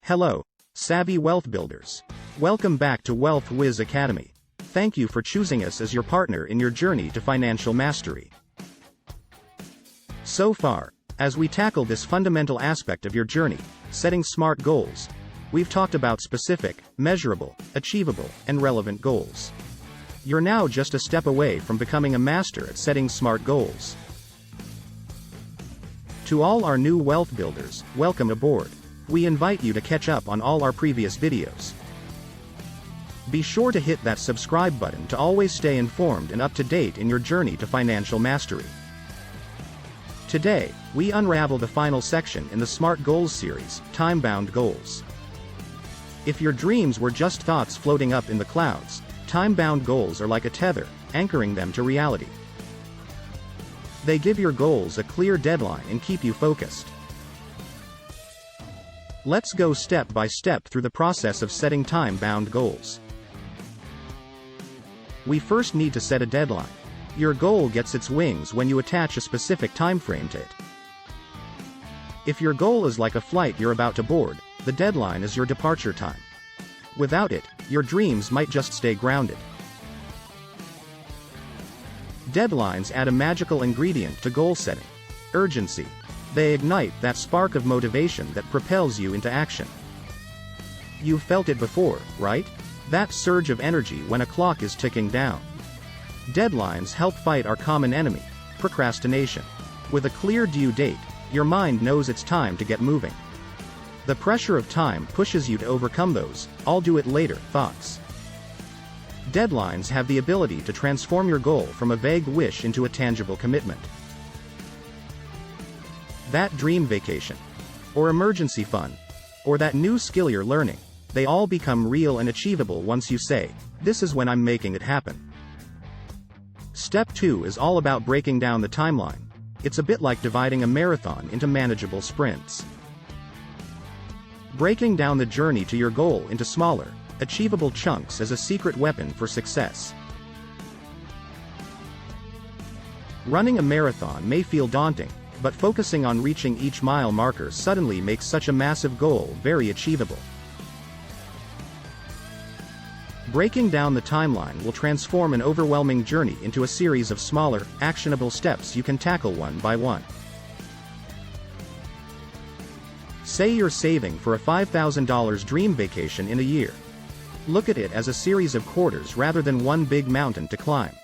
Hello, savvy wealth builders. Welcome back to Wealth Whiz Academy. Thank you for choosing us as your partner in your journey to financial mastery. So far, as we tackle this fundamental aspect of your journey, setting smart goals, we've talked about specific, measurable, achievable, and relevant goals. You're now just a step away from becoming a master at setting smart goals. To all our new wealth builders, welcome aboard. We invite you to catch up on all our previous videos. Be sure to hit that subscribe button to always stay informed and up to date in your journey to financial mastery. Today, we unravel the final section in the Smart Goals series, Time-Bound Goals. If your dreams were just thoughts floating up in the clouds, time-bound goals are like a tether, anchoring them to reality. They give your goals a clear deadline and keep you focused. Let's go step by step through the process of setting time-bound goals. We first need to set a deadline. Your goal gets its wings when you attach a specific time frame to it. If your goal is like a flight you're about to board, the deadline is your departure time. Without it, your dreams might just stay grounded. Deadlines add a magical ingredient to goal setting: urgency. They ignite that spark of motivation that propels you into action. You've felt it before, right? That surge of energy when a clock is ticking down. Deadlines help fight our common enemy, procrastination. With a clear due date, your mind knows it's time to get moving. The pressure of time pushes you to overcome those "I'll do it later" thoughts. Deadlines have the ability to transform your goal from a vague wish into a tangible commitment. That dream vacation, or emergency fund, or that new skill you're learning, they all become real and achievable once you say, "This is when I'm making it happen." Step 2 is all about breaking down the timeline. It's a bit like dividing a marathon into manageable sprints. Breaking down the journey to your goal into smaller, achievable chunks is a secret weapon for success. Running a marathon may feel daunting, but focusing on reaching each mile marker suddenly makes such a massive goal very achievable. Breaking down the timeline will transform an overwhelming journey into a series of smaller, actionable steps you can tackle one by one. Say you're saving for a $5,000 dream vacation in a year. Look at it as a series of quarters rather than one big mountain to climb.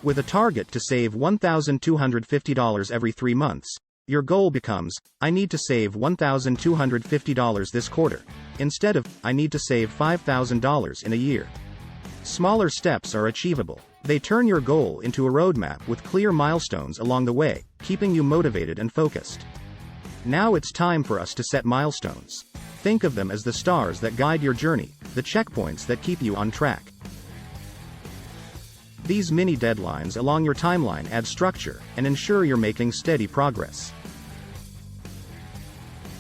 With a target to save $1,250 every 3 months, your goal becomes, "I need to save $1,250 this quarter," instead of, "I need to save $5,000 in a year." Smaller steps are achievable. They turn your goal into a roadmap with clear milestones along the way, keeping you motivated and focused. Now it's time for us to set milestones. Think of them as the stars that guide your journey, the checkpoints that keep you on track. These mini deadlines along your timeline add structure and ensure you're making steady progress.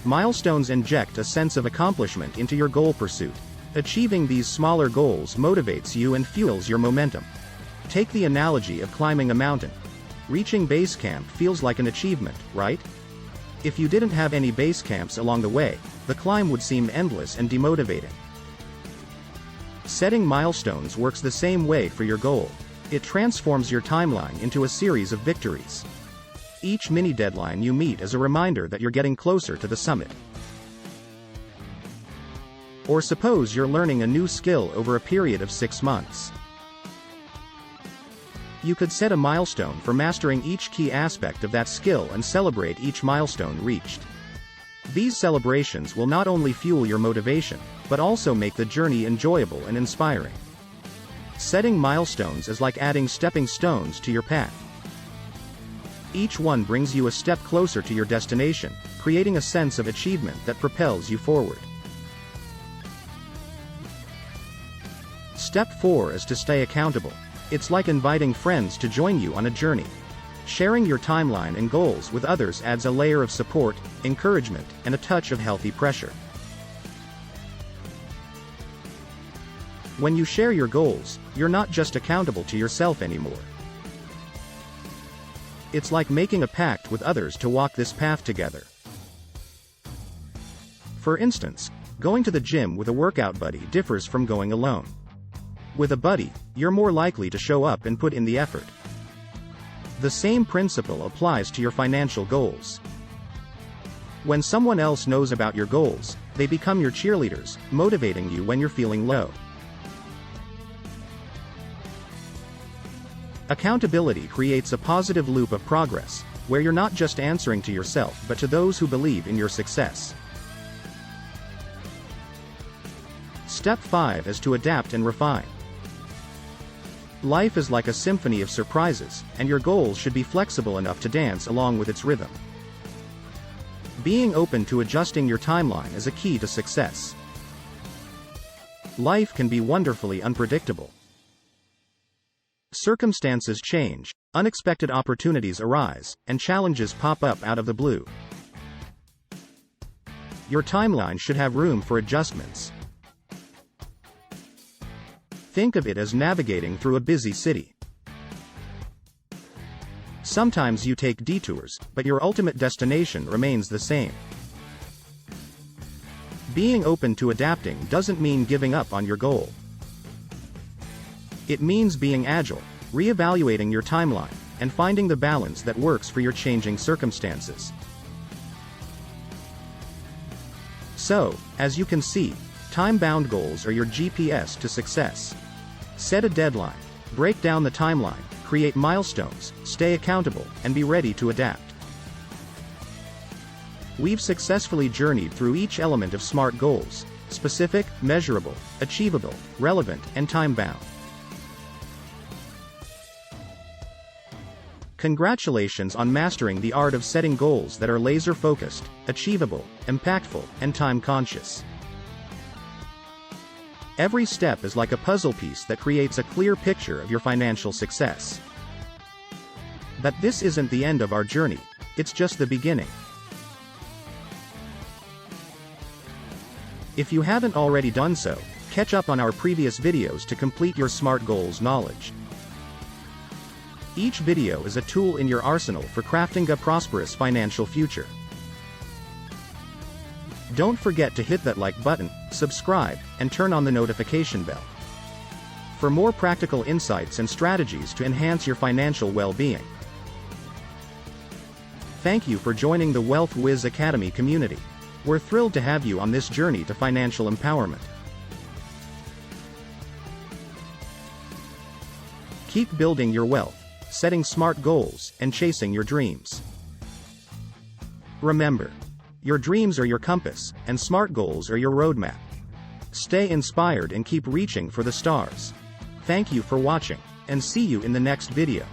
Milestones inject a sense of accomplishment into your goal pursuit. Achieving these smaller goals motivates you and fuels your momentum. Take the analogy of climbing a mountain. Reaching base camp feels like an achievement, right? If you didn't have any base camps along the way, the climb would seem endless and demotivating. Setting milestones works the same way for your goal. It transforms your timeline into a series of victories. Each mini deadline you meet is a reminder that you're getting closer to the summit. Or suppose you're learning a new skill over a period of 6 months. You could set a milestone for mastering each key aspect of that skill and celebrate each milestone reached. These celebrations will not only fuel your motivation, but also make the journey enjoyable and inspiring. Setting milestones is like adding stepping stones to your path. Each one brings you a step closer to your destination, creating a sense of achievement that propels you forward. Step 4 is to stay accountable. It's like inviting friends to join you on a journey. Sharing your timeline and goals with others adds a layer of support, encouragement, and a touch of healthy pressure. When you share your goals, you're not just accountable to yourself anymore. It's like making a pact with others to walk this path together. For instance, Going to the gym with a workout buddy differs from going alone. With a buddy, you're more likely to show up and put in the effort. The same principle applies to your financial goals. When someone else knows about your goals, they become your cheerleaders, motivating you when you're feeling low. Accountability creates a positive loop of progress, where you're not just answering to yourself but to those who believe in your success. Step 5 is to adapt and refine. Life is like a symphony of surprises, and your goals should be flexible enough to dance along with its rhythm. Being open to adjusting your timeline is a key to success. Life can be wonderfully unpredictable. Circumstances change, unexpected opportunities arise, and challenges pop up out of the blue. Your timeline should have room for adjustments. Think of it as navigating through a busy city. Sometimes you take detours, but your ultimate destination remains the same. Being open to adapting doesn't mean giving up on your goal. It means being agile, reevaluating your timeline, and finding the balance that works for your changing circumstances. So, as you can see, time-bound goals are your GPS to success. Set a deadline, break down the timeline, create milestones, stay accountable, and be ready to adapt. We've successfully journeyed through each element of SMART goals: specific, measurable, achievable, relevant, and time-bound. Congratulations on mastering the art of setting goals that are laser-focused, achievable, impactful, and time-conscious. Every step is like a puzzle piece that creates a clear picture of your financial success. But this isn't the end of our journey, it's just the beginning. If you haven't already done so, catch up on our previous videos to complete your SMART goals knowledge. Each video is a tool in your arsenal for crafting a prosperous financial future. Don't forget to hit that like button, subscribe, and turn on the notification bell for more practical insights and strategies to enhance your financial well-being. Thank you for joining the Wealth Whiz Academy community. We're thrilled to have you on this journey to financial empowerment. Keep building your wealth, setting SMART goals, and chasing your dreams. Remember, your dreams are your compass, and SMART goals are your roadmap. Stay inspired and keep reaching for the stars. Thank you for watching, and see you in the next video.